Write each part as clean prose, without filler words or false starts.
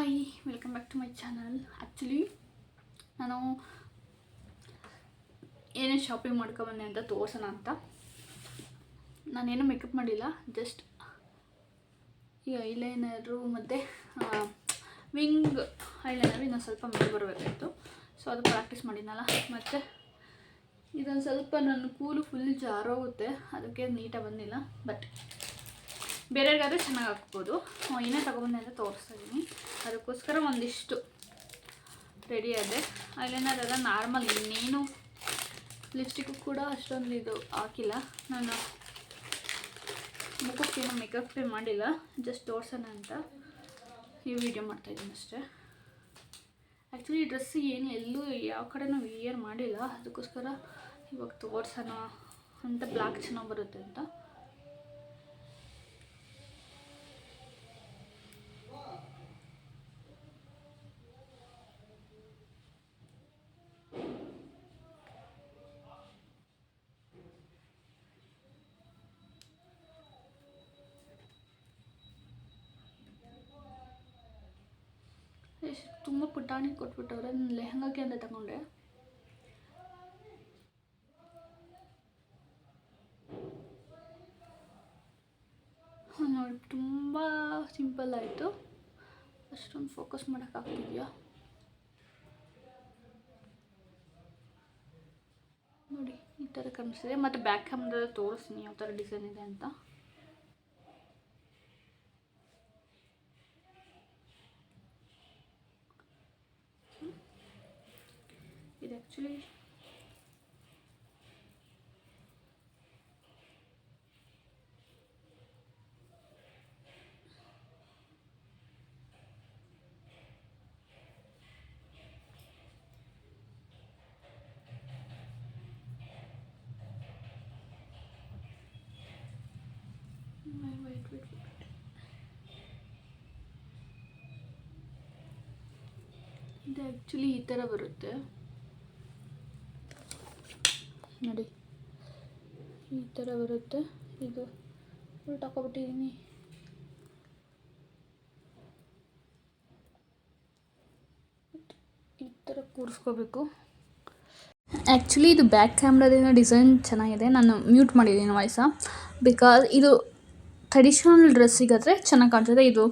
Hi, welcome back to my channel. Actually ನಾನು ಏನೇ shopping ಮಾಡ್ಕೊಬಂದೆ ಅಂತ ತೋರ್ಸೋಣ ಅಂತ. ನಾನೇನು ಮೇಕಪ್ ಮಾಡಿಲ್ಲ, ಜಸ್ಟ್ ಈ ಐಲೈನರು ಮತ್ತು ವಿಂಗ್ ಐಲೈನರು ಇನ್ನೊಂದು ಸ್ವಲ್ಪ ಮೇಲೆ ಬರಬೇಕಾಯಿತು. ಸೊ ಅದು ಪ್ರಾಕ್ಟೀಸ್ ಮಾಡಿದ್ನಲ್ಲ. ಮತ್ತು ಇದೊಂದು ಸ್ವಲ್ಪ ನನ್ನ ಕೂಲು ಫುಲ್ ಜಾರೋಗುತ್ತೆ, ಅದಕ್ಕೆ ನೀಟಾಗಿ ಬಂದಿಲ್ಲ. ಬಟ್ ಬೇರೆಯವ್ರಿಗಾದರೆ ಚೆನ್ನಾಗಿ ಹಾಕ್ಬೋದು. ಏನೇ ತೊಗೊಬಂದೆ ಅಂತ ತೋರಿಸ್ತಾ ಇದ್ದೀನಿ. ಅದಕ್ಕೋಸ್ಕರ ಒಂದಿಷ್ಟು ರೆಡಿ ಆದೆ. ಐಲೈನರ್ ಎಲ್ಲ ನಾರ್ಮಲ್, ಇನ್ನೇನು ಲಿಪ್ಸ್ಟಿಕ್ಕು ಕೂಡ ಅಷ್ಟೊಂದು ಇದು ಹಾಕಿಲ್ಲ. ನಾನು ಮುಖಕ್ಕೇನು ಮೇಕಪ್ಪೇ ಮಾಡಿಲ್ಲ, ಜಸ್ಟ್ ತೋರ್ಸೋಣ ಅಂತ ಈ ವಿಡಿಯೋ ಮಾಡ್ತಾಯಿದ್ದೀನಿ ಅಷ್ಟೇ. ಆ್ಯಕ್ಚುಲಿ ಈ ಡ್ರೆಸ್ ಏನು ಎಲ್ಲೂ ಯಾವ ಕಡೆನೂ ವಿಯರ್ ಮಾಡಿಲ್ಲ, ಅದಕ್ಕೋಸ್ಕರ ಇವಾಗ ತೋರ್ಸೋಣ ಅಂತ. ಬ್ಲ್ಯಾಕ್ ಚೆನ್ನಾಗಿ ಬರುತ್ತೆ ಅಂತ. ತುಂಬ ಪುಟಾಣಿ ಕೊಟ್ಬಿಟ್ಟವ್ರೆ. ನಾನು ಲೆಹಂಗಾಕ್ಕೆ ಅಂತ ತಗೊಂಡೆ. ನೋಡಿ, ತುಂಬ ಸಿಂಪಲ್ ಆಯಿತು. ಅಷ್ಟೊಂದು ಫೋಕಸ್ ಮಾಡೋಕ್ಕಾಗ್ತಿದೆಯಾ ನೋಡಿ, ಈ ಥರ ಕಾಣಿಸ್ತಿದೆ. ಮತ್ತು ಬ್ಯಾಕ್ ಕ್ಯಾಮ್ರಲ್ಲಿ ತೋರಿಸ್ತೀನಿ ಯಾವ ಥರ ಡಿಸೈನ್ ಇದೆ ಅಂತ. ಇದು ಆ್ಯಕ್ಚುಲಿ ಇದು ಆ್ಯಕ್ಚುಲಿ ಈ ಥರ ಬರುತ್ತೆ ನೋಡಿ, ಈ ಥರ ಬರುತ್ತೆ. ಇದು ಫುಲ್ ತಗೊಬಿಟ್ಟಿದ್ದೀನಿ. ಈ ಥರ ಕೂರಿಸ್ಕೋಬೇಕು. ಆ್ಯಕ್ಚುಲಿ ಇದು ಬ್ಯಾಕ್ ಕ್ಯಾಮ್ರಾದಿಂದ ಡಿಸೈನ್ ಚೆನ್ನಾಗಿದೆ. ನಾನು ಮ್ಯೂಟ್ ಮಾಡಿದ್ದೀನಿ ವಾಯ್ಸ, ಬಿಕಾಸ್ ಇದು ಟ್ರೆಡಿಷ್ನಲ್ ಡ್ರೆಸ್ಸಿಗಾದರೆ ಚೆನ್ನಾಗಿ ಕಾಣಿಸುತ್ತೆ. ಇದು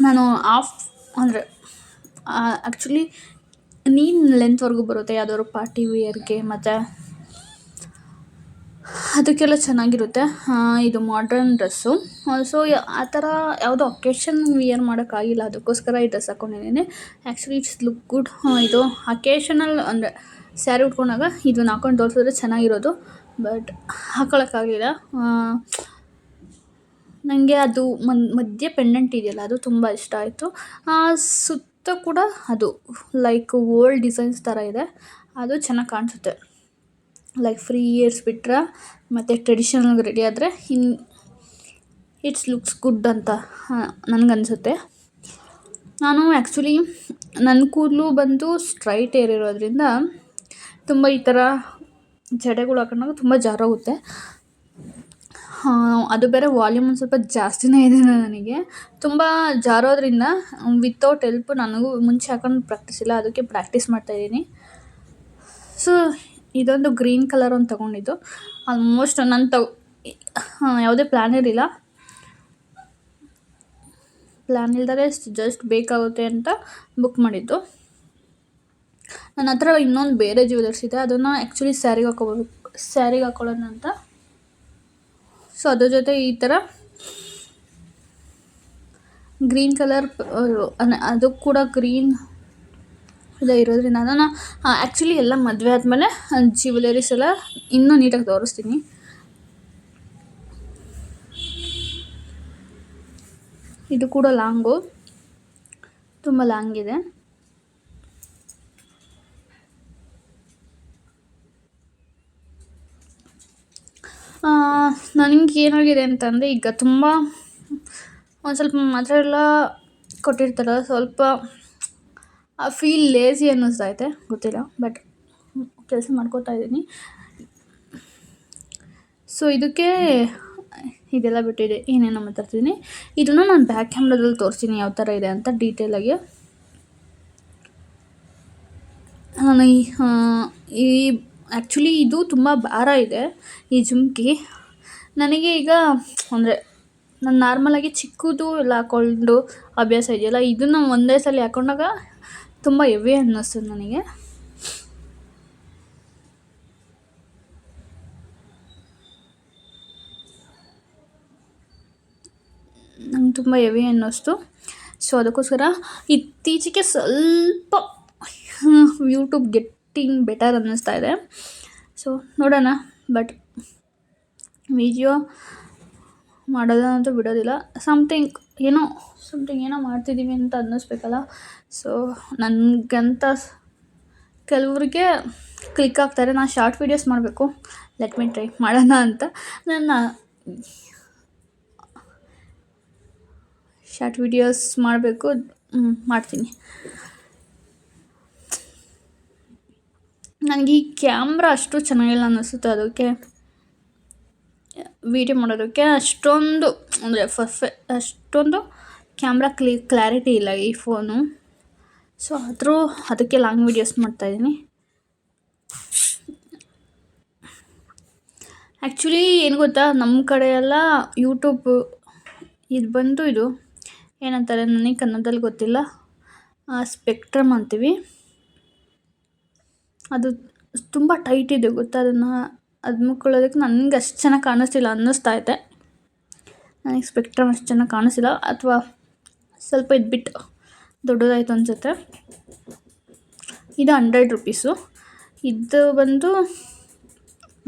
ನಾನು ಆಫ್ ಅಂದರೆ ಆ್ಯಕ್ಚುಲಿ ನೀನು ಲೆಂತ್ವರೆಗೂ ಬರುತ್ತೆ ಯಾವುದಾದ್ರು ಪಾರ್ಟಿ ವೇರ್ಗೆ, ಮತ್ತು ಅದಕ್ಕೆಲ್ಲ ಚೆನ್ನಾಗಿರುತ್ತೆ. ಇದು ಮಾಡ್ರನ್ ಡ್ರೆಸ್ಸು. ಸೊ ಆ ಥರ ಯಾವುದೋ ಅಕೇಶನ್ ವಿಯರ್ ಮಾಡೋಕ್ಕಾಗಿಲ್ಲ, ಅದಕ್ಕೋಸ್ಕರ ಈ ಡ್ರೆಸ್ ಹಾಕ್ಕೊಂಡಿದ್ದೀನಿ. Actually it's look good. ಇದು ಅಕೇಶನಲ್ ಅಂದರೆ ಸ್ಯಾರಿ ಉಟ್ಕೊಂಡಾಗ ಇದನ್ನ ಹಾಕೊಂಡು ತೋರಿಸಿದ್ರೆ ಚೆನ್ನಾಗಿರೋದು, ಬಟ್ ಹಾಕೊಳ್ಳೋಕ್ಕಾಗಲಿಲ್ಲ. ನನಗೆ ಅದು ಮಧ್ಯೆ ಪೆಂಡೆಂಟ್ ಇದೆಯಲ್ಲ, ಅದು ತುಂಬ ಇಷ್ಟ ಆಯಿತು. ಸುತ್ತ ಕೂಡ ಅದು ಲೈಕ್ ಓಲ್ಡ್ ಡಿಸೈನ್ಸ್ ಥರ ಇದೆ, ಅದು ಚೆನ್ನಾಗಿ ಕಾಣಿಸುತ್ತೆ. ಲೈಕ್ ಫ್ರೀ ಇಯರ್ಸ್ ಬಿಟ್ಟರೆ ಮತ್ತು ಟ್ರೆಡಿಷನಲ್ಗೆ ರೆಡಿ ಆದರೆ ಇಟ್ಸ್ ಲುಕ್ಸ್ ಗುಡ್ ಅಂತ ನನಗನ್ಸುತ್ತೆ. ನಾನು ಆ್ಯಕ್ಚುಲಿ ನನ್ನ ಕೂದಲು ಬಂದು ಸ್ಟ್ರೈಟ್ ಏರ್ ಇರೋದ್ರಿಂದ ತುಂಬ ಈ ಥರ ಜಡೆಗಳು ಹಾಕೊಂಡಾಗ ತುಂಬ ಜಾರೋಗುತ್ತೆ. ಅದು ಬೇರೆ ವಾಲ್ಯೂಮ್ ಒಂದು ಸ್ವಲ್ಪ ಜಾಸ್ತಿನೇ ಇದೆ ನನಗೆ. ತುಂಬ ಜಾರೋದ್ರಿಂದ ವಿತೌಟ್ ಹೆಲ್ಪ್ ನನಗೂ ಮುಂಚೆ ಹಾಕೊಂಡು ಪ್ರಾಕ್ಟೀಸ್ ಇಲ್ಲ, ಅದಕ್ಕೆ ಪ್ರಾಕ್ಟೀಸ್ ಮಾಡ್ತಾಯಿದ್ದೀನಿ. ಸೊ ಇದೊಂದು ಗ್ರೀನ್ ಕಲರ್ ಒಂದು ತೊಗೊಂಡಿದ್ದು. ಆಲ್ಮೋಸ್ಟ್ ನಾನು ಯಾವುದೇ ಪ್ಲ್ಯಾನ್ ಇರಲಿಲ್ಲ, ಪ್ಲ್ಯಾನ್ ಇಲ್ದರೆ ಜಸ್ಟ್ ಬೇಕಾಗುತ್ತೆ ಅಂತ ಬುಕ್ ಮಾಡಿದ್ದು. ನನ್ನ ಹತ್ರ ಇನ್ನೊಂದು ಬೇರೆ ಜ್ಯುವೆಲರ್ಸ್ ಇದೆ, ಅದನ್ನು ಆ್ಯಕ್ಚುಲಿ ಸ್ಯಾರಿಗೆ ಹಾಕೊಳ್ಳೋಣ ಅಂತ. ಸೊ ಅದ್ರ ಜೊತೆ ಈ ಥರ ಗ್ರೀನ್ ಕಲರ್ ಅದು ಕೂಡ ಗ್ರೀನ್ ಇದೆ ಇರೋದ್ರಿಂದ ನಾನು ಆ್ಯಕ್ಚುಲಿ ಎಲ್ಲ ಮದುವೆ ಆದಮೇಲೆ ಜ್ಯುವೆಲರೀಸ್ ಎಲ್ಲ ಇನ್ನೂ ನೀಟಾಗಿ ತೋರಿಸ್ತೀನಿ. ಇದು ಕೂಡ ಲಾಂಗು, ತುಂಬ ಲಾಂಗ್ ಇದೆ. ನನಗೆ ಏನಾಗಿದೆ ಅಂತಂದರೆ, ಈಗ ತುಂಬ ಒಂದು ಸ್ವಲ್ಪ ಮಾತ್ರ ಎಲ್ಲ ಕೊಟ್ಟಿರ್ತಾರಲ್ಲ, ಸ್ವಲ್ಪ ಫೀಲ್ ಲೇಸಿ ಅನ್ನಿಸ್ತೈತೆ, ಗೊತ್ತಿಲ್ಲ, ಬಟ್ ಕೆಲಸ ಮಾಡ್ಕೋತಾ ಇದ್ದೀನಿ. ಸೊ ಇದಕ್ಕೆ ಇದೆಲ್ಲ ಬಿಟ್ಟಿದೆ ಏನೇನೋ ಮಾತಾಡ್ತಿದ್ದೀನಿ. ಇದನ್ನು ನಾನು ಬ್ಯಾಕ್ ಕ್ಯಾಮ್ರಾದಲ್ಲಿ ತೋರಿಸ್ತೀನಿ ಯಾವ ಥರ ಇದೆ ಅಂತ ಡೀಟೇಲಾಗಿ. ನಾನು ಈ ಆ್ಯಕ್ಚುಲಿ ಇದು ತುಂಬ ಭಾರ ಇದೆ ಈ ಜುಮ್ಕಿ. ನನಗೆ ಈಗ ಅಂದರೆ ನಾನು ನಾರ್ಮಲಾಗಿ ಚಿಕ್ಕದು ಎಲ್ಲ ಹಾಕ್ಕೊಂಡು ಅಭ್ಯಾಸ ಇದೆಯಲ್ಲ, ಇದನ್ನು ಒಂದೇ ಸಲ ಹಾಕ್ಕೊಂಡಾಗ ತುಂಬ ಹೆವಿ ಅನ್ನಿಸ್ತದೆ ನನಗೆ. ನಂಗೆ ತುಂಬ ಹೆವಿ ಅನ್ನಿಸ್ತು. ಸೊ ಅದಕ್ಕೋಸ್ಕರ ಇತ್ತೀಚೆಗೆ ಸ್ವಲ್ಪ ಯೂಟ್ಯೂಬ್ ಗೆಟ್ಟಿಂಗ್ ಬೆಟರ್ ಅನ್ನಿಸ್ತಾ ಇದೆ. ಸೊ ನೋಡೋಣ, ಬಟ್ ವಿಡಿಯೋ ಮಾಡೋದಂತೂ ಬಿಡೋದಿಲ್ಲ. ಸಮಥಿಂಗ್ ಏನೋ ಮಾಡ್ತಿದ್ದೀವಿ ಅಂತ ಅನ್ನಿಸ್ಬೇಕಲ್ಲ. ಸೊ ನನಗಂತ ಕೆಲವ್ರಿಗೆ ಕ್ಲಿಕ್ ಆಗ್ತಾರೆ. ನಾನು ಶಾರ್ಟ್ ವೀಡಿಯೋಸ್ ಮಾಡಬೇಕು, ಲೆಟ್ ಮಿ ಟ್ರೈ ಮಾಡೋಣ ಅಂತ. ನನ್ನ ಶಾರ್ಟ್ ವೀಡಿಯೋಸ್ ಮಾಡಬೇಕು, ಮಾಡ್ತೀನಿ. ನನಗೆ ಈ ಕ್ಯಾಮ್ರಾ ಅಷ್ಟು ಚೆನ್ನಾಗಿಲ್ಲ ಅನ್ನಿಸುತ್ತೆ, ಅದಕ್ಕೆ ವೀಡಿಯೋ ಮಾಡೋದಕ್ಕೆ ಅಷ್ಟೊಂದು ಅಂದರೆ ಅಷ್ಟೊಂದು ಕ್ಯಾಮ್ರಾ ಕ್ಲಾರಿಟಿ ಇಲ್ಲ ಈ ಫೋನು. ಸೊ ಅದಕ್ಕೆ ಲಾಂಗ್ ವೀಡಿಯೋಸ್ ಮಾಡ್ತಾಯಿದ್ದೀನಿ. ಆ್ಯಕ್ಚುಲಿ ಏನು ಗೊತ್ತಾ, ನಮ್ಮ ಕಡೆ ಎಲ್ಲ ಯೂಟ್ಯೂಬ್ ಇದು ಏನಂತಾರೆ, ನನಗೆ ಕನ್ನಡದಲ್ಲಿ ಗೊತ್ತಿಲ್ಲ, ಸ್ಪೆಕ್ಟ್ರಮ್ ಅಂತೀವಿ. ಅದು ತುಂಬ ಟೈಟ್ ಇದೆ ಗೊತ್ತಾ. ಅದು ಮುಕ್ಕೊಳ್ಳೋದಕ್ಕೆ ನನಗೆ ಅಷ್ಟು ಚೆನ್ನಾಗಿ ಕಾಣಿಸ್ತಿಲ್ಲ ಅನ್ನಿಸ್ತಾ ಇದೆ. ನನಗೆ ಸ್ಪೆಕ್ಟ್ರಮ್ ಅಷ್ಟು ಚೆನ್ನಾಗಿ ಕಾಣಿಸ್ತಿಲ್ಲ, ಅಥವಾ ಸ್ವಲ್ಪ ಇದ್ಬಿಟ್ಟು ದೊಡ್ಡದಾಯಿತು ಅನಿಸುತ್ತೆ. ಇದು 100 ರೂಪೀಸು. ಇದು ಬಂದು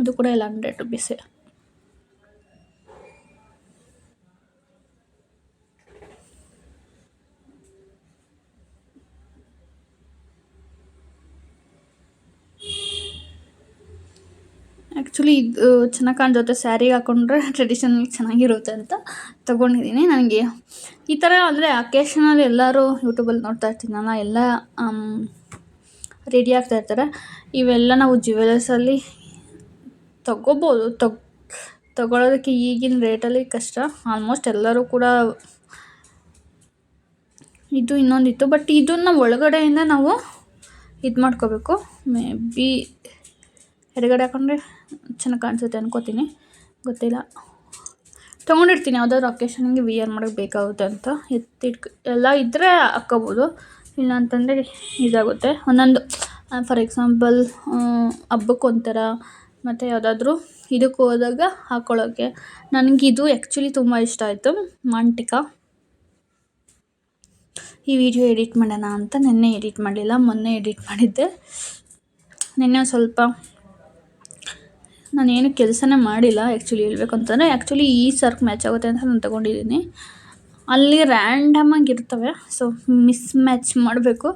ಅದು ಕೂಡ ಇಲ್ಲ 100 ರೂಪೀಸೇ. ಆ್ಯಕ್ಚುಲಿ ಇದು ಚೆನ್ನಾಗಿ ಕಾಣಿಸುತ್ತೆ, ಸ್ಯಾರಿಗೆ ಹಾಕ್ಕೊಂಡ್ರೆ ಟ್ರೆಡಿಷನಲ್ ಚೆನ್ನಾಗಿರುತ್ತೆ ಅಂತ ತೊಗೊಂಡಿದ್ದೀನಿ. ನನಗೆ ಈ ಥರ ಅಂದರೆ ಅಕೇಶನಲ್ಲಿ ಎಲ್ಲರೂ ಯೂಟ್ಯೂಬಲ್ಲಿ ನೋಡ್ತಾ ಇರ್ತೀನಲ್ಲ, ಎಲ್ಲ ರೆಡಿ ಆಗ್ತಾಯಿರ್ತಾರೆ. ಇವೆಲ್ಲ ನಾವು ಜ್ಯುವೆಲರ್ಸಲ್ಲಿ ತೊಗೋಬೋದು. ತೊಗೊಳೋದಕ್ಕೆ ಈಗಿನ ರೇಟಲ್ಲಿ ಕಷ್ಟ. ಆಲ್ಮೋಸ್ಟ್ ಎಲ್ಲರೂ ಕೂಡ ಇದು ಇನ್ನೊಂದಿತ್ತು, ಬಟ್ ಇದನ್ನು ಒಳಗಡೆಯಿಂದ ನಾವು ಇದು ಮಾಡ್ಕೋಬೇಕು. ಮೇ ಬಿ ಎಡಗಡೆ ಹಾಕೊಂಡ್ರೆ ಚೆನ್ನಾಗಿ ಕಾಣಿಸುತ್ತೆ ಅನ್ಕೋತೀನಿ, ಗೊತ್ತಿಲ್ಲ. ತೊಗೊಂಡಿರ್ತೀನಿ ಯಾವುದಾದ್ರು ಅಕೇಶನ್ಗೆ ವಿಯರ್ ಮಾಡೋಕ್ಕೆ ಬೇಕಾಗುತ್ತೆ ಅಂತ. ಎಲ್ಲ ಇದ್ದರೆ ಹಾಕ್ಕೋಬೋದು, ಇಲ್ಲ ಅಂತಂದರೆ ಇದಾಗುತ್ತೆ. ಒಂದೊಂದು ಫಾರ್ ಎಕ್ಸಾಂಪಲ್ ಹಬ್ಬಕ್ಕೊಂಥರ, ಮತ್ತು ಯಾವುದಾದ್ರೂ ಇದಕ್ಕೆ ಹೋದಾಗ ಹಾಕ್ಕೊಳ್ಳೋಕ್ಕೆ. ನನಗಿದು ಆ್ಯಕ್ಚುಲಿ ತುಂಬ ಇಷ್ಟ ಆಯಿತು, ಮಾಂಟಿಕಾ. ಈ ವಿಡಿಯೋ ಎಡಿಟ್ ಮಾಡೋಣ ಅಂತ ನೆನ್ನೆ ಎಡಿಟ್ ಮಾಡಲಿಲ್ಲ, ಮೊನ್ನೆ ಎಡಿಟ್ ಮಾಡಿದ್ದೆ. ನೆನ್ನೆ ಸ್ವಲ್ಪ ನಾನೇನು ಕೆಲಸನೇ ಮಾಡಿಲ್ಲ ಆ್ಯಕ್ಚುಲಿ ಹೇಳ್ಬೇಕು ಅಂತಂದರೆ. ಆ್ಯಕ್ಚುಲಿ ಈ ಸರ್ಕ್ ಮ್ಯಾಚ್ ಆಗುತ್ತೆ ಅಂತ ನಾನು ತೊಗೊಂಡಿದ್ದೀನಿ. ಅಲ್ಲಿ ರ್ಯಾಂಡಮಾಗಿ ಇರ್ತವೆ, ಸೊ ಮಿಸ್ ಮ್ಯಾಚ್ ಮಾಡಬೇಕು.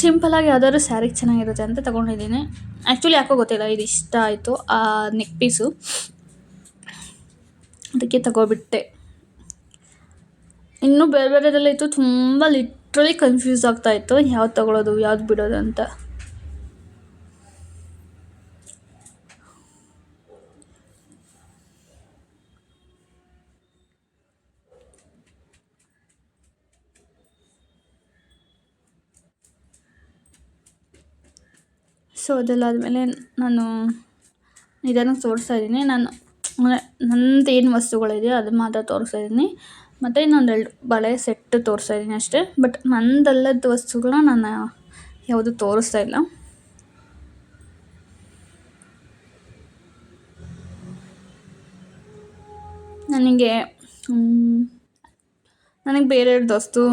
ಸಿಂಪಲಾಗಿ ಯಾವ್ದಾದ್ರು ಸ್ಯಾರಿಗೆ ಚೆನ್ನಾಗಿರುತ್ತೆ ಅಂತ ತೊಗೊಂಡಿದ್ದೀನಿ. ಆ್ಯಕ್ಚುಲಿ ಯಾಕೋ ಗೊತ್ತಿಲ್ಲ, ಇದು ಇಷ್ಟ ಆಯಿತು ಆ ನೆಕ್ ಪೀಸು, ಅದಕ್ಕೆ ತಗೋಬಿಟ್ಟೆ. ಇನ್ನೂ ಬೇರೆ ಬೇರೆದೆಲ್ಲ ಇತ್ತು, ತುಂಬ ಲಿಟ್ರಲಿ ಕನ್ಫ್ಯೂಸ್ ಆಗ್ತಾಯಿತ್ತು ಯಾವ್ದು ತೊಗೊಳೋದು ಯಾವ್ದು ಬಿಡೋದು ಅಂತ. ಸೊ ಅದೆಲ್ಲ ಆದಮೇಲೆ ನಾನು ಇದನ್ನು ತೋರಿಸ್ತಾ ಇದ್ದೀನಿ. ನಂದು ಏನು ವಸ್ತುಗಳಿದೆಯೋ ಅದು ಮಾತ್ರ ತೋರಿಸ್ತಾ ಇದ್ದೀನಿ. ಮತ್ತು ಇನ್ನೊಂದೆರಡು ಬಳೆ ಸೆಟ್ ತೋರಿಸ್ತಾ ಇದ್ದೀನಿ ಅಷ್ಟೇ. ಬಟ್ ನಂದಲ್ಲದ ವಸ್ತುಗಳನ್ನ ನಾನು ಯಾವುದು ತೋರಿಸ್ತಾ ಇಲ್ಲ. ನನಗೆ ಬೇರೆಯವ್ರದ್ದು ವಸ್ತು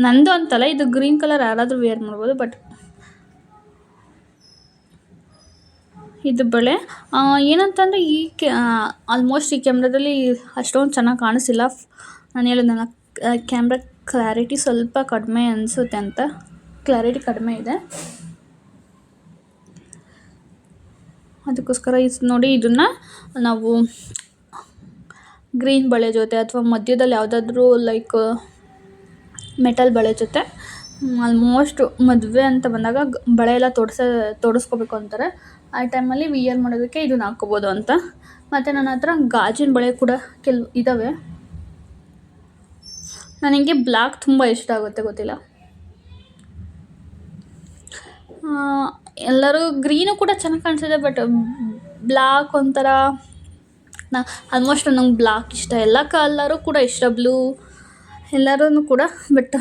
ನಂದು ಅಂತಲ್ಲ, ಇದು ಗ್ರೀನ್ ಕಲರ್ ಯಾರಾದರೂ ವೇರ್ ಮಾಡ್ಬೋದು. ಬಟ್ ಇದು ಬಳೆ ಏನಂತಂದರೆ ಆಲ್ಮೋಸ್ಟ್ ಈ ಕ್ಯಾಮ್ರಾದಲ್ಲಿ ಅಷ್ಟೊಂದು ಚೆನ್ನಾಗಿ ಕಾಣಿಸಿಲ್ಲ. ನಾನು ಹೇಳಿದ್ನಲ್ಲ, ಕ್ಯಾಮ್ರಾ ಕ್ಲಾರಿಟಿ ಸ್ವಲ್ಪ ಕಡಿಮೆ ಅನಿಸುತ್ತೆ ಅಂತ. ಕ್ಲಾರಿಟಿ ಕಡಿಮೆ ಇದೆ, ಅದಕ್ಕೋಸ್ಕರ ಇದು ನೋಡಿ. ಇದನ್ನು ನಾವು ಗ್ರೀನ್ ಬಳೆ ಜೊತೆ ಅಥವಾ ಮಧ್ಯದಲ್ಲಿ ಯಾವುದಾದ್ರೂ ಲೈಕ್ ಮೆಟಲ್ ಬಳೆ ಜೊತೆ, ಆಲ್ಮೋಸ್ಟ್ ಮದುವೆ ಅಂತ ಬಂದಾಗ ಬಳೆ ಎಲ್ಲ ತೊಡಿಸ್ಕೋಬೇಕು ಅಂತಾರೆ. ಆ ಟೈಮಲ್ಲಿ ವಿಯರ್ ಮಾಡೋದಕ್ಕೆ ಇದನ್ನ ಹಾಕ್ಕೋಬೋದು ಅಂತ. ಮತ್ತು ನನ್ನ ಹತ್ರ ಗಾಜಿನ ಬಳೆ ಕೂಡ ಕೆಲವು ಇದ್ದಾವೆ. ನನಗೆ ಬ್ಲ್ಯಾಕ್ ತುಂಬ ಇಷ್ಟ ಆಗುತ್ತೆ, ಗೊತ್ತಿಲ್ಲ. ಎಲ್ಲರೂ ಗ್ರೀನು ಕೂಡ ಚೆನ್ನಾಗಿ ಕಾಣಿಸಿದೆ, ಬಟ್ ಬ್ಲ್ಯಾಕ್ ಒಂಥರ ಆಲ್ಮೋಸ್ಟ್ ನಂಗೆ ಬ್ಲ್ಯಾಕ್ ಇಷ್ಟ, ಎಲ್ಲ ಕಲರು ಕೂಡ ಇಷ್ಟ, ಬ್ಲೂ ಎಲ್ಲರೂ ಕೂಡ. ಬಟ್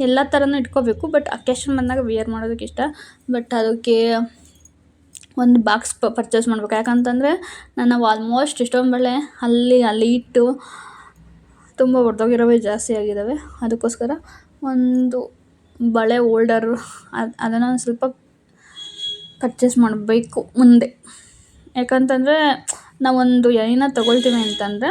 ಎಲ್ಲ ಥರನೂ ಇಟ್ಕೋಬೇಕು, ಬಟ್ ಅಕೇಶನ್ ಬಂದಾಗ ವಿಯರ್ ಮಾಡೋದಕ್ಕೆ ಇಷ್ಟ. ಬಟ್ ಅದಕ್ಕೆ ಒಂದು ಬಾಕ್ಸ್ ಪರ್ಚೇಸ್ ಮಾಡಬೇಕು, ಯಾಕಂತಂದರೆ ನಾನು ಆಲ್ಮೋಸ್ಟ್ ಇಷ್ಟೊಂದು ಬಳೆ ಅಲ್ಲಿ ಇಟ್ಟು ತುಂಬ ಹೊಡೆದೋಗಿರೋವೇ ಜಾಸ್ತಿ ಆಗಿದ್ದಾವೆ. ಅದಕ್ಕೋಸ್ಕರ ಒಂದು ಬಳೆ ಹೋಲ್ಡರು ಅದನ್ನು ಸ್ವಲ್ಪ ಪರ್ಚೇಸ್ ಮಾಡಬೇಕು ಮುಂದೆ. ಯಾಕಂತಂದರೆ ನಾವೊಂದು ಏನ ತೊಗೊಳ್ತೀವಿ ಅಂತಂದರೆ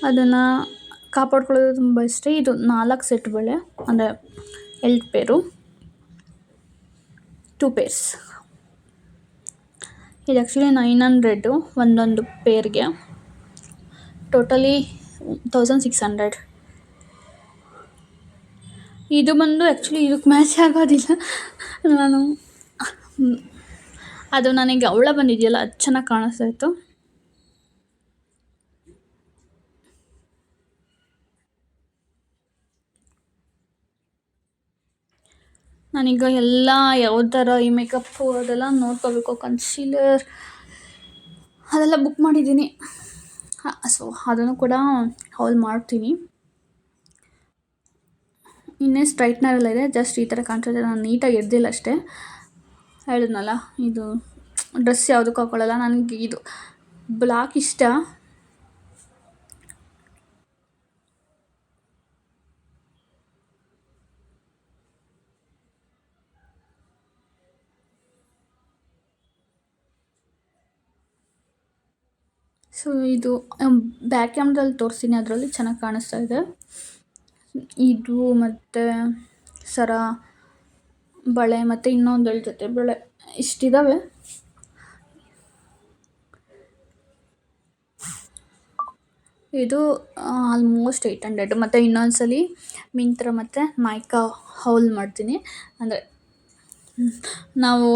ಅದನ್ನು ಕಾಪಾಡ್ಕೊಳ್ಳೋದು ತುಂಬ ಇಷ್ಟ. ಇದು 4 ಸೆಟ್ ಬಳೆ, ಅಂದರೆ 2 ಪೇರು, 2 ಪೇರ್ಸ್. ಇದು ಆ್ಯಕ್ಚುಲಿ 900 ಒಂದೊಂದು ಪೇರ್ಗೆ, ಟೋಟಲಿ 1600. ಇದು ಬಂದು ಆ್ಯಕ್ಚುಲಿ ಇದಕ್ಕೆ ಮ್ಯಾಚ್ ಆಗೋದಿಲ್ಲ. ಅದು ನನಗೆ ಅವಳ ಬಂದಿದೆಯಲ್ಲ, ಅದು ಚೆನ್ನಾಗಿ ಕಾಣಿಸ್ತಾ ಇತ್ತು. ನಾನೀಗ ಎಲ್ಲ ಯಾವ ಥರ ಈ ಮೇಕಪ್ಪು ಅದೆಲ್ಲ ನೋಡ್ಕೋಬೇಕು. ಕನ್ಸೀಲರ್ ಅದೆಲ್ಲ ಬುಕ್ ಮಾಡಿದ್ದೀನಿ, ಸೊ ಅದನ್ನು ಕೂಡ ಹಾಲ್ ಮಾಡ್ತೀನಿ. ಇನ್ನೇ ಸ್ಟ್ರೈಟ್ನರ್ ಎಲ್ಲ ಇದೆ, ಜಸ್ಟ್ ಈ ಥರ ಕಾಣಿಸುತ್ತೆ. ನಾನು ನೀಟಾಗಿ ಎದ್ದಿಲ್ಲ ಅಷ್ಟೇ. ಹೇಳಿದ್ನಲ್ಲ, ಇದು ಡ್ರೆಸ್ ಯಾವುದಕ್ಕೂ ಹಾಕೊಳ್ಳಲ್ಲ. ನನಗೆ ಇದು ಬ್ಲ್ಯಾಕ್ ಇಷ್ಟ. ಸೊ ಇದು ಬ್ಯಾಕ್ ಕ್ಯಾಮ್ರಲ್ಲಿ ತೋರಿಸ್ತೀನಿ, ಅದರಲ್ಲಿ ಚೆನ್ನಾಗಿ ಕಾಣಿಸ್ತಾ ಇದೆ. ಇದು ಮತ್ತು ಸರ, ಬಳೆ ಮತ್ತು ಇನ್ನೊಂದು ಜೊತೆ ಬಳೆ ಇಷ್ಟಿದ್ದಾವೆ. ಇದು ಆಲ್ಮೋಸ್ಟ್ 800. ಮತ್ತು ಇನ್ನೊಂದ್ಸಲಿ ಮಿಂತ್ರ ಮತ್ತು ನೈಕಾ ಹೌಲ್ ಮಾಡ್ತೀನಿ. ಅಂದರೆ ನಾವು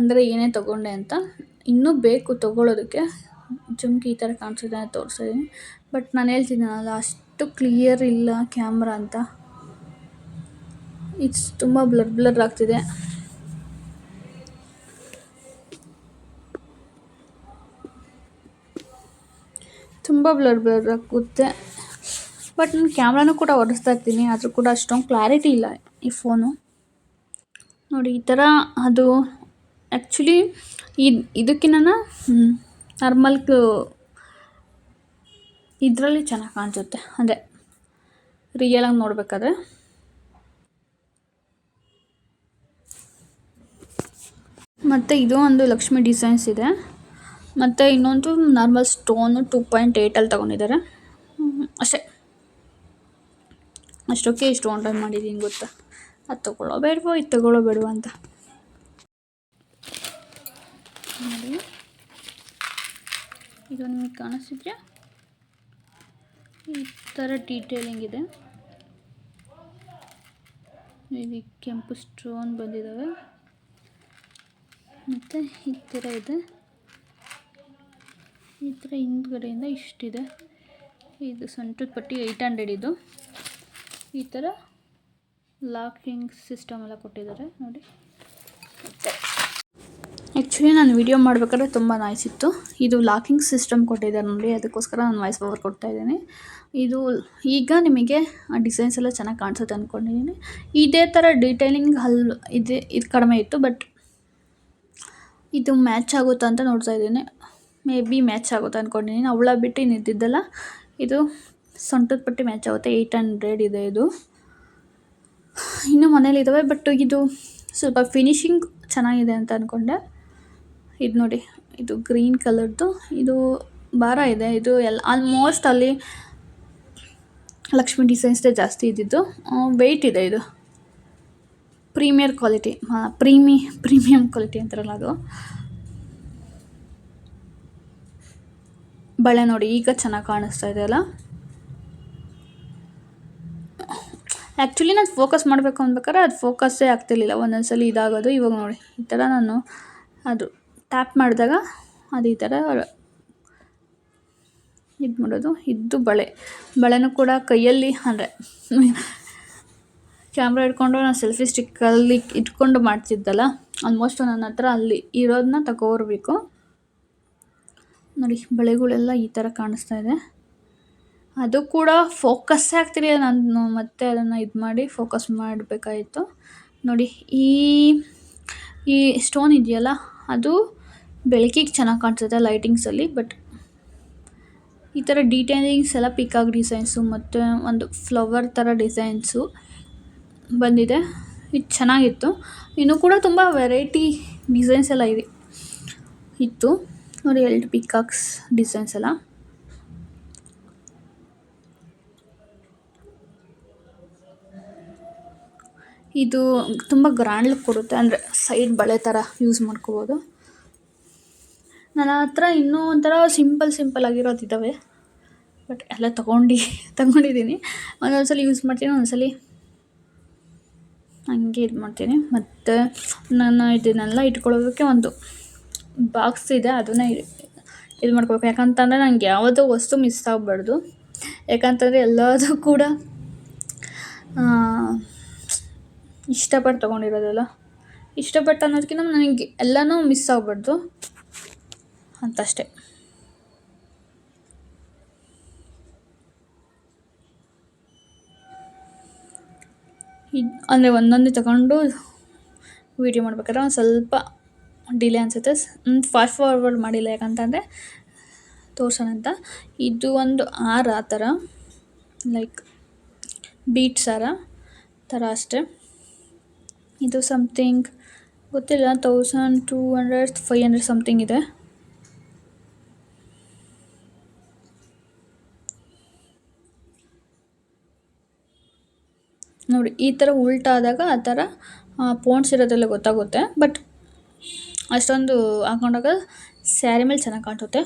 ಅಂದರೆ ಏನೇ ತೊಗೊಂಡೆ ಅಂತ ಇನ್ನೂ ಬೇಕು ತೊಗೊಳೋದಕ್ಕೆ. ಜುಮ್ಕಿ ಈ ಥರ ಕಾಣಿಸಿದೆ ತೋರಿಸ್ತಾ ಇದ್ದೀನಿ. ಬಟ್ ನಾನು ಹೇಳ್ತಿದ್ದೀನಲ್ಲ, ಅಷ್ಟು ಕ್ಲಿಯರ್ ಇಲ್ಲ ಕ್ಯಾಮ್ರಾ ಅಂತ. ಇಟ್ಸ್ ತುಂಬ ಬ್ಲರ್ ಆಗ್ತಿದೆ. ತುಂಬ ಬ್ಲರ್ ಆಗುತ್ತೆ. ಬಟ್ ನಾನು ಕ್ಯಾಮ್ರಾನೂ ಕೂಡ ಒರೆಸ್ತಾ ಇರ್ತೀನಿ, ಆದರೂ ಕೂಡ ಅಷ್ಟೊಂದು ಕ್ಲಾರಿಟಿ ಇಲ್ಲ ಈ ಫೋನು. ನೋಡಿ ಈ ಥರ. ಅದು ಆ್ಯಕ್ಚುಲಿ ಇದಕ್ಕಿಂತ ನಾರ್ಮಲ್ ಇದರಲ್ಲಿ ಚೆನ್ನಾಗಿ ಕಾಣಿಸುತ್ತೆ, ಅಂದರೆ ರಿಯಲಾಗಿ ನೋಡಬೇಕಾದ್ರೆ. ಮತ್ತು ಇದು ಒಂದು ಲಕ್ಷ್ಮಿ ಡಿಸೈನ್ಸ್ ಇದೆ. ಮತ್ತು ಇನ್ನೊಂದು ನಾರ್ಮಲ್ ಸ್ಟೋನು 2.8 ತೊಗೊಂಡಿದ್ದಾರೆ ಅಷ್ಟೇ. ಅಷ್ಟಕ್ಕೆ ಇಷ್ಟು ಆರ್ಡರ್ ಮಾಡಿದ್ದೀನಿ ಗೊತ್ತಾ. ಅದು ತೊಗೊಳ್ಳೋ ಬೇಡವೋ ಇದು ತೊಗೊಳ್ಳೋ ಬೇಡವೋ ಅಂತ. ನೋಡಿ, ಇದು ನಿಮಗೆ ಕಾಣಿಸಿದ್ರೆ ಈ ಥರ ಡೀಟೇಲಿಂಗ್ ಇದೆ. ಇಲ್ಲಿ ಕೆಂಪು ಸ್ಟೋನ್ ಬಂದಿದ್ದಾವೆ, ಮತ್ತು ಈ ಥರ ಇದೆ. ಈ ಥರ ಹಿಂದ್ಗಡೆಯಿಂದ ಇಷ್ಟಿದೆ. ಇದು ಸೊಂಟದ ಪಟ್ಟಿ 800. ಇದು ಈ ಥರ ಲಾಕಿಂಗ್ ಸಿಸ್ಟಮ್ ಎಲ್ಲ ಕೊಟ್ಟಿದ್ದಾರೆ ನೋಡಿ. ಆ್ಯಕ್ಚುಲಿ ನಾನು ವಿಡಿಯೋ ಮಾಡಬೇಕಾದ್ರೆ ತುಂಬ ನಾಯ್ಸ್ ಇತ್ತು. ಇದು ಲಾಕಿಂಗ್ ಸಿಸ್ಟಮ್ ಕೊಟ್ಟಿದ್ದಾರೆ ನೋಡಿ, ಅದಕ್ಕೋಸ್ಕರ ನಾನು ವಾಯ್ಸ್ ಓವರ್ ಕೊಡ್ತಾಯಿದ್ದೀನಿ. ಇದು ಈಗ ನಿಮಗೆ ಡಿಸೈನ್ಸ್ ಎಲ್ಲ ಚೆನ್ನಾಗಿ ಕಾಣಿಸುತ್ತೆ ಅಂದ್ಕೊಂಡಿದ್ದೀನಿ. ಇದೇ ಥರ ಡೀಟೇಲಿಂಗ್ ಇದು ಕಡಿಮೆ ಇತ್ತು, ಬಟ್ ಇದು ಮ್ಯಾಚ್ ಆಗುತ್ತಾ ಅಂತ ನೋಡ್ತಾ ಇದ್ದೀನಿ. ಮೇ ಬಿ ಮ್ಯಾಚ್ ಆಗುತ್ತೆ ಅಂದ್ಕೊಂಡಿದ್ದೀನಿ. ಅವಳ ಬಿಟ್ಟು ಇನ್ನಿದ್ದಲ್ಲ, ಇದು ಸೊಂಟದ ಪಟ್ಟಿ ಮ್ಯಾಚ್ ಆಗುತ್ತೆ. 800 ಇದೆ ಇದು. ಇನ್ನೂ ಮನೇಲಿದ್ದಾವೆ, ಬಟ್ ಇದು ಸ್ವಲ್ಪ ಫಿನಿಶಿಂಗ್ ಚೆನ್ನಾಗಿದೆ ಅಂತ ಅಂದ್ಕೊಂಡೆ. ಇದು ನೋಡಿ, ಇದು ಗ್ರೀನ್ ಕಲರ್ದು, ಇದು ಭಾರ ಇದೆ. ಇದು ಆಲ್ಮೋಸ್ಟ್ ಅಲ್ಲಿ ಲಕ್ಷ್ಮಿ ಡಿಸೈನ್ಸ್ದೇ ಜಾಸ್ತಿ ಇದ್ದಿದ್ದು. ವೆಯ್ಟ್ ಇದೆ. ಇದು ಪ್ರೀಮಿಯರ್ ಕ್ವಾಲಿಟಿ, ಪ್ರೀಮಿಯಮ್ ಕ್ವಾಲಿಟಿ ಅಂತಾರಲ್ಲ ಅದು. ಬಳೆ ನೋಡಿ ಈಗ ಚೆನ್ನಾಗಿ ಕಾಣಿಸ್ತಾ ಇದೆ ಅಲ್ಲ. ಆ್ಯಕ್ಚುಲಿ ನಾನು ಫೋಕಸ್ ಮಾಡಬೇಕು ಅನ್ಬೇಕಾದ್ರೆ ಅದು ಫೋಕಸ್ಸೇ ಆಗ್ತಿರ್ಲಿಲ್ಲ, ಒಂದೊಂದ್ಸಲ ಇದಾಗೋದು. ಇವಾಗ ನೋಡಿ ಈ ಥರ ನಾನು ಅದು ಟ್ಯಾಪ್ ಮಾಡಿದಾಗ ಅದು ಈ ಥರ ಇದು ಮಾಡೋದು. ಇದು ಬಳೆನೂ ಕೂಡ ಕೈಯಲ್ಲಿ, ಅಂದರೆ ಕ್ಯಾಮ್ರಾ ಇಟ್ಕೊಂಡು ನಾನು ಸೆಲ್ಫಿ ಸ್ಟಿಕ್ಕಲ್ಲಿ ಇಟ್ಕೊಂಡು ಮಾಡ್ತಿದ್ದಲ್ಲ, ಆಲ್ಮೋಸ್ಟ್ ನನ್ನ ಹತ್ರ ಅಲ್ಲಿ ಇರೋದನ್ನ ತಗೋಬರ್ಬೇಕು. ನೋಡಿ ಬಳೆಗಳೆಲ್ಲ ಈ ಥರ ಕಾಣಿಸ್ತಾ ಇದೆ. ಅದು ಕೂಡ ಫೋಕಸ್ಸೇ ಆಗ್ತಿರಲಿಲ್ಲ, ನಾನು ಮತ್ತೆ ಅದನ್ನು ಇದು ಮಾಡಿ ಫೋಕಸ್ ಮಾಡಬೇಕಾಯಿತು. ನೋಡಿ ಈ ಸ್ಟೋನ್ ಇದೆಯಲ್ಲ, ಅದು ಬೆಳಕಿಗೆ ಚೆನ್ನಾಗಿ ಕಾಣಿಸುತ್ತೆ ಲೈಟಿಂಗ್ಸಲ್ಲಿ. ಬಟ್ ಈ ಥರ ಡೀಟೇಲಿಂಗ್ಸ್ ಎಲ್ಲ ಪಿಕಾಕ್ ಡಿಸೈನ್ಸು ಮತ್ತು ಒಂದು ಫ್ಲವರ್ ಥರ ಡಿಸೈನ್ಸು ಬಂದಿದೆ. ಇದು ಚೆನ್ನಾಗಿತ್ತು. ಇನ್ನೂ ಕೂಡ ತುಂಬ ವೆರೈಟಿ ಡಿಸೈನ್ಸ್ ಎಲ್ಲ ಇತ್ತು ನೋಡಿ, 2 ಪಿಕಾಕ್ಸ್ ಡಿಸೈನ್ಸ್ ಎಲ್ಲ. ಇದು ತುಂಬ ಗ್ರ್ಯಾಂಡ್ ಲುಕ್ ಕೊಡುತ್ತೆ, ಅಂದರೆ ಸೈಡ್ ಬಳೆ ಥರ ಯೂಸ್ ಮಾಡ್ಕೋಬೋದು. ನನ್ನ ಹತ್ರ ಇನ್ನೂ ಒಂಥರ ಸಿಂಪಲ್ ಆಗಿರೋದಿದ್ದಾವೆ, ಬಟ್ ಎಲ್ಲ ತಗೊಂಡಿದ್ದೀನಿ. ಒಂದೊಂದ್ಸಲ ಯೂಸ್ ಮಾಡ್ತೀನಿ, ಒಂದೊಂದ್ಸಲ ಹಂಗೆ ಇದು ಮಾಡ್ತೀನಿ. ಮತ್ತು ನಾನು ಇದನ್ನೆಲ್ಲ ಇಟ್ಕೊಳ್ಳೋದಕ್ಕೆ ಒಂದು ಬಾಕ್ಸ್ ಇದೆ, ಅದನ್ನೇ ಇದು ಮಾಡ್ಕೋಬೇಕು. ಯಾಕಂತಂದರೆ ನನಗೆ ಯಾವುದೋ ವಸ್ತು ಮಿಸ್ ಆಗಬಾರ್ದು. ಯಾಕಂತಂದರೆ ಎಲ್ಲದೂ ಕೂಡ ಇಷ್ಟಪಟ್ಟು ತೊಗೊಂಡಿರೋದಲ್ಲ, ಇಷ್ಟಪಟ್ಟು ಅನ್ನೋದಕ್ಕಿಂತ ನನಗೆ ಎಲ್ಲನೂ ಮಿಸ್ ಆಗಬಾರ್ದು ಅಂತಷ್ಟೇ. ಅಂದರೆ ಒಂದೊಂದೇ ತಗೊಂಡು ವೀಡಿಯೋ ಮಾಡ್ಬೇಕಾದ್ರೆ ಒಂದು ಸ್ವಲ್ಪ ಡಿಲೇ ಅನಿಸುತ್ತೆ. ಫಾಸ್ಟ್ ಫಾರ್ವರ್ಡ್ ಮಾಡಿಲ್ಲ, ಯಾಕಂತಂದರೆ ತೋರ್ಸೋಣ ಅಂತ. ಇದು ಒಂದು ಹಾರ ಆ ಥರ, ಲೈಕ್ ಬೀಟ್ಸ್ ಹಾರ ಥರ ಅಷ್ಟೇ. ಇದು ಸಮಥಿಂಗ್ ಗೊತ್ತಿಲ್ಲ, 1200 500 ಸಮಥಿಂಗ್ ಇದೆ. ನೋಡಿ ಈ ಥರ ಉಲ್ಟಾದಾಗ ಆ ಥರ ಪೋಂಡ್ಸ್ ಇರೋದೆಲ್ಲ ಗೊತ್ತಾಗುತ್ತೆ. ಬಟ್ ಅಷ್ಟೊಂದು ಹಾಕೊಂಡಾಗ ಸ್ಯಾರಿ ಮೇಲೆ ಚೆನ್ನಾಗಿ ಕಾಣಿಸುತ್ತೆ.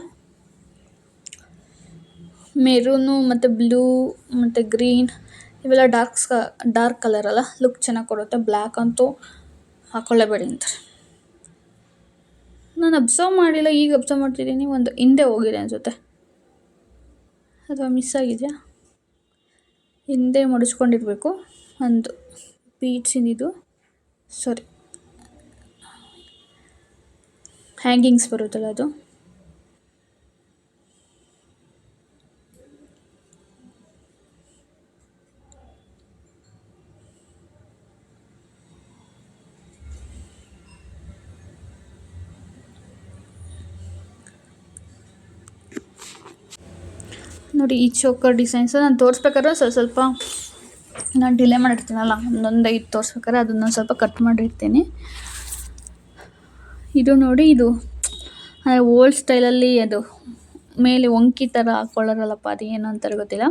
ಮೆರೂನು ಮತ್ತು ಬ್ಲೂ ಮತ್ತು ಗ್ರೀನ್ ಇವೆಲ್ಲ ಡಾರ್ಕ್ ಕಲರ್ ಅಲ್ಲ, ಲುಕ್ ಚೆನ್ನಾಗಿ ಕೊಡುತ್ತೆ. ಬ್ಲ್ಯಾಕ್ ಅಂತೂ ಹಾಕ್ಕೊಳ್ಳೇಬೇಡಿ ಅಂತಾರೆ. ನಾನು ಅಬ್ಸರ್ವ್ ಮಾಡಿಲ್ಲ, ಈಗ ಅಬ್ಸರ್ವ್ ಮಾಡ್ತಿದ್ದೀನಿ. ಒಂದು ಹಿಂದೆ ಹೋಗಿದೆ ಅನಿಸುತ್ತೆ, ಅಥವಾ ಮಿಸ್ ಆಗಿದೆಯಾ? ಹಿಂದೆ ಮಡಿಸ್ಕೊಂಡಿರಬೇಕು. ಒಂದು ಬೀಡ್ಸಿಂದಿದು, ಸಾರಿ ಹ್ಯಾಂಗಿಂಗ್ಸ್ ಬರುತ್ತಲ್ಲ ಅದು. ನೋಡಿ ಈ ಚೋಕರ್ ಡಿಸೈನ್ಸ್ ನಾನು ತೋರಿಸ್ಬೇಕಾದ್ರೆ ಸ್ವಲ್ಪ ನಾನು ಡಿಲೇ ಮಾಡಿರ್ತೀನಲ್ಲ, ಒಂದೊಂದು 5 ತೋರಿಸ್ಬೇಕಾದ್ರೆ ಅದನ್ನು ಸ್ವಲ್ಪ ಕಟ್ ಮಾಡಿರ್ತೀನಿ. ಇದು ನೋಡಿ, ಇದು ಓಲ್ಡ್ ಸ್ಟೈಲಲ್ಲಿ ಅದು ಮೇಲೆ ವಂಕಿ ಥರ ಹಾಕ್ಕೊಳ್ಳೋರಲ್ಲಪ್ಪ, ಅದು ಏನು ಅಂತಾರೆ ಗೊತ್ತಿಲ್ಲ.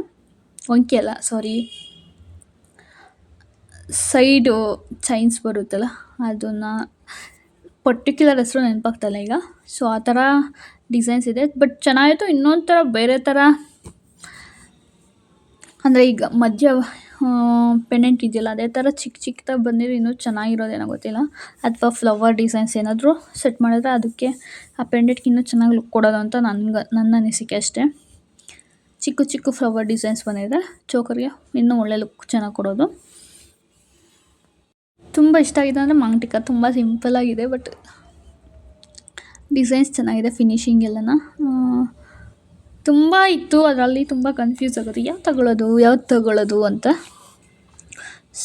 ವಂಕಿ ಅಲ್ಲ, ಸಾರಿ, ಸೈಡು ಚೈನ್ಸ್ ಬರುತ್ತಲ್ಲ, ಅದನ್ನು ಪರ್ಟಿಕ್ಯುಲರ್ ಹೆಸರು ನೆನಪಾಗ್ತಲ್ಲ ಈಗ. ಸೊ ಆ ಥರ ಡಿಸೈನ್ಸ್ ಇದೆ, ಬಟ್ ಚೆನ್ನಾಗಿತ್ತು. ಇನ್ನೊಂದು ಥರ ಬೇರೆ ಥರ, ಅಂದರೆ ಈಗ ಮಧ್ಯ ಪೆಂಡೆಂಟ್ ಇದೆಯಲ್ಲ, ಅದೇ ಥರ ಚಿಕ್ಕದಾಗಿ ಬಂದಿರೋ ಇನ್ನೂ ಚೆನ್ನಾಗಿರೋದೇನೋ ಗೊತ್ತಿಲ್ಲ. ಅಥವಾ ಫ್ಲವರ್ ಡಿಸೈನ್ಸ್ ಏನಾದರೂ ಸೆಟ್ ಮಾಡಿದ್ರೆ ಅದಕ್ಕೆ ಆ ಪೆಂಡೆಂಟ್ಗೆ ಇನ್ನೂ ಚೆನ್ನಾಗಿ ಲುಕ್ ಕೊಡೋದು ಅಂತ ನನ್ನ ಅನಿಸಿಕೆ ಅಷ್ಟೇ. ಚಿಕ್ಕ ಫ್ಲವರ್ ಡಿಸೈನ್ಸ್ ಬಂದಿದೆ, ಚೋಕರ್ಗೆ ಇನ್ನೂ ಒಳ್ಳೆ ಲುಕ್ ಚೆನ್ನಾಗಿ ಕೊಡೋದು. ತುಂಬ ಇಷ್ಟ ಆಗಿದೆ ಅಂದರೆ ಮಾಂಗ್ಟಿಕ, ತುಂಬ ಸಿಂಪಲ್ಲಾಗಿದೆ, ಬಟ್ ಡಿಸೈನ್ಸ್ ಚೆನ್ನಾಗಿದೆ, ಫಿನಿಶಿಂಗ್ ಎಲ್ಲನ ತುಂಬ ಇತ್ತು. ಅದರಲ್ಲಿ ತುಂಬ ಕನ್ಫ್ಯೂಸ್ ಆಗೋದು, ಯಾವ್ದು ತಗೊಳ್ಳೋದು ಅಂತ.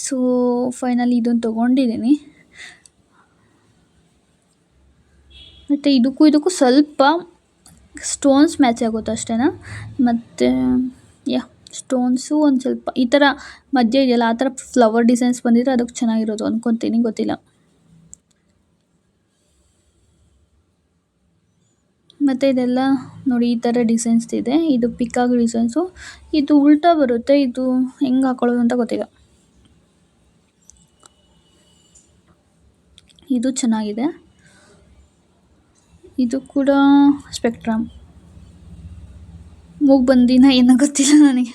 ಸೊ ಫೈನಲಿ ಇದನ್ನು ತೊಗೊಂಡಿದ್ದೀನಿ. ಮತ್ತು ಇದಕ್ಕೂ ಸ್ವಲ್ಪ ಸ್ಟೋನ್ಸ್ ಮ್ಯಾಚ್ ಆಗುತ್ತೆ ಅಷ್ಟೇ. ಮತ್ತು ಸ್ಟೋನ್ಸು ಒಂದು ಸ್ವಲ್ಪ ಈ ಥರ ಮಧ್ಯ ಇದೆಯಲ್ಲ, ಆ ಥರ ಫ್ಲವರ್ ಡಿಸೈನ್ಸ್ ಬಂದಿದ್ರೆ ಅದಕ್ಕೆ ಚೆನ್ನಾಗಿರೋದು ಅಂದ್ಕೊತೀನಿ, ಗೊತ್ತಿಲ್ಲ. ಮತ್ತು ಇದೆಲ್ಲ ನೋಡಿ ಈ ಥರ ಡಿಸೈನ್ಸ್ ಇದೆ. ಇದು ಪಿಕಾಕ್ ಡಿಸೈನ್ಸು, ಇದು ಉಲ್ಟಾ ಬರುತ್ತೆ. ಇದು ಹೆಂಗೆ ಹಾಕೊಳ್ಳೋದು ಅಂತ ಗೊತ್ತಿಲ್ಲ. ಇದು ಚೆನ್ನಾಗಿದೆ. ಇದು ಕೂಡ ಸ್ಪೆಕ್ಟ್ರಮ್ ಮೂಗ್ ಬಂದಿನ ಏನೋ ಗೊತ್ತಿಲ್ಲ ನನಗೆ.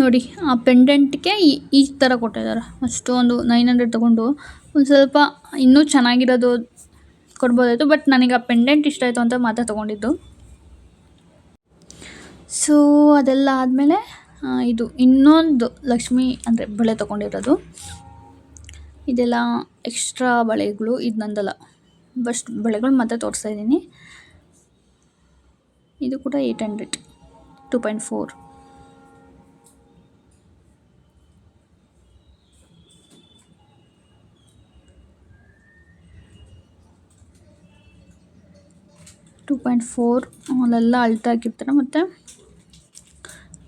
ನೋಡಿ ಆ ಪೆಂಡೆಂಟ್ಗೆ ಈ ಥರ ಕೊಟ್ಟಿದ್ದಾರೆ. ಅಷ್ಟೊಂದು 900 ತೊಗೊಂಡು ಒಂದು ಸ್ವಲ್ಪ ಇನ್ನೂ ಚೆನ್ನಾಗಿರೋದು ಕೊಡ್ಬೋದಾಯಿತು. ಬಟ್ ನನಗೆ ಆ ಪೆಂಡೆಂಟ್ ಇಷ್ಟ ಆಯಿತು ಅಂತ ಮಾತ್ರ ತೊಗೊಂಡಿದ್ದು. ಸೊ ಅದೆಲ್ಲ ಆದಮೇಲೆ ಇದು ಇನ್ನೊಂದು ಲಕ್ಷ್ಮಿ ಅಂದರೆ ಬಳೆ ತೊಗೊಂಡಿರೋದು. ಇದೆಲ್ಲ ಎಕ್ಸ್ಟ್ರಾ ಬಳೆಗಳು, ಇದು ನಂದಲ್ಲ, ಬಸ್ಟ್ ಬಳೆಗಳು ಮಾತ್ರ ತೋರಿಸ್ತಾ ಇದ್ದೀನಿ. ಇದು ಕೂಡ 800 2.4. ಅಲ್ಲೆಲ್ಲ ಅಳ್ತಾ ಹಾಕಿರ್ತಾರೆ, ಮತ್ತು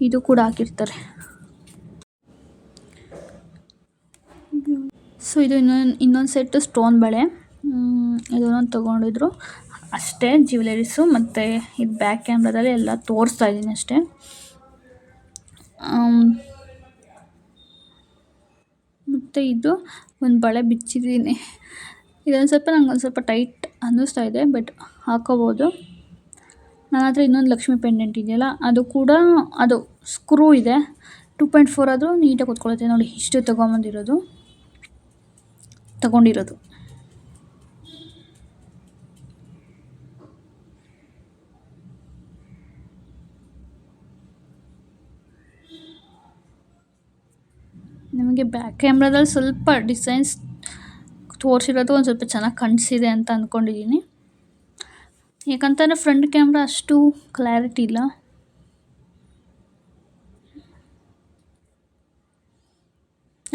ಇದು ಕೂಡ ಹಾಕಿರ್ತಾರೆ. ಸೊ ಇದು ಇನ್ನೊಂದು ಸೆಟ್ಟು ಸ್ಟೋನ್ ಬಳೆ, ಇದನ್ನೊಂದು ತೊಗೊಂಡಿದ್ರು ಅಷ್ಟೇ. ಜ್ಯುವೆಲರೀಸು ಮತ್ತು ಇದು ಬ್ಯಾಕ್ ಕ್ಯಾಮ್ರಾದಲ್ಲಿ ಎಲ್ಲ ತೋರಿಸ್ತಾ ಇದ್ದೀನಿ ಅಷ್ಟೇ. ಮತ್ತು ಇದು ಒಂದು ಬಳೆ ಬಿಚ್ಚಿದ್ದೀನಿ. ಇದೊಂದು ಸ್ವಲ್ಪ ನಂಗೆ ಸ್ವಲ್ಪ ಟೈಟ್ ಅನ್ನಿಸ್ತಾ ಇದೆ, ಬಟ್ ಹಾಕೋಬೋದು. ನನ್ನ ಹತ್ರ ಇನ್ನೊಂದು ಲಕ್ಷ್ಮಿ ಪೆಂಡೆಂಟ್ ಇದೆಯಲ್ಲ, ಅದು ಕೂಡ ಅದು ಸ್ಕ್ರೂ ಇದೆ. 2.4 ಆದರೂ ನೀಟಾಗಿ ಕೂತ್ಕೊಳ್ಳುತ್ತೆ ನೋಡಿ. ಇಷ್ಟು ತೊಗೊಂಡಿರೋದು ನಿಮಗೆ ಬ್ಯಾಕ್ ಕ್ಯಾಮ್ರಾದಲ್ಲಿ ಸ್ವಲ್ಪ ಡಿಸೈನ್ಸ್ ತೋರಿಸಿರೋದು ಒಂದು ಸ್ವಲ್ಪ ಚೆನ್ನಾಗಿ ಕಾಣಿಸಿದೆ ಅಂತ ಅಂದ್ಕೊಂಡಿದ್ದೀನಿ. ಯಾಕಂತಂದರೆ ಫ್ರಂಟ್ ಕ್ಯಾಮ್ರಾ ಅಷ್ಟು ಕ್ಲಾರಿಟಿ ಇಲ್ಲ.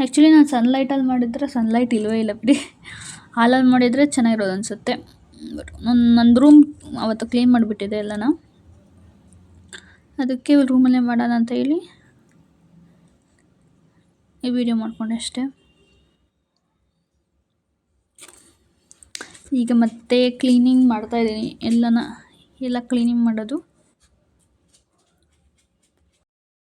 ಆ್ಯಕ್ಚುಲಿ ನಾನು ಸನ್ಲೈಟಲ್ಲಿ ಮಾಡಿದರೆ ಸನ್ಲೈಟ್ ಇಲ್ಲವೇ ಇಲ್ಲ ಬಿಡಿ. ಹಾಲಲ್ಲಿ ಮಾಡಿದರೆ ಚೆನ್ನಾಗಿರೋದು ಅನಿಸುತ್ತೆ. ಬಟ್ ನನ್ನ ರೂಮ್ ಅವತ್ತು ಕ್ಲೀನ್ ಮಾಡಿಬಿಟ್ಟಿದೆ ಎಲ್ಲನ, ಅದಕ್ಕೆ ರೂಮಲ್ಲೇ ಮಾಡೋಣ ಅಂತ ಹೇಳಿ ಈ ವಿಡಿಯೋ ಮಾಡಿಕೊಂಡೆ ಅಷ್ಟೇ. ಈಗ ಮತ್ತೆ ಕ್ಲೀನಿಂಗ್ ಮಾಡ್ತಾಯಿದ್ದೀನಿ. ಎಲ್ಲ ಕ್ಲೀನಿಂಗ್ ಮಾಡೋದು.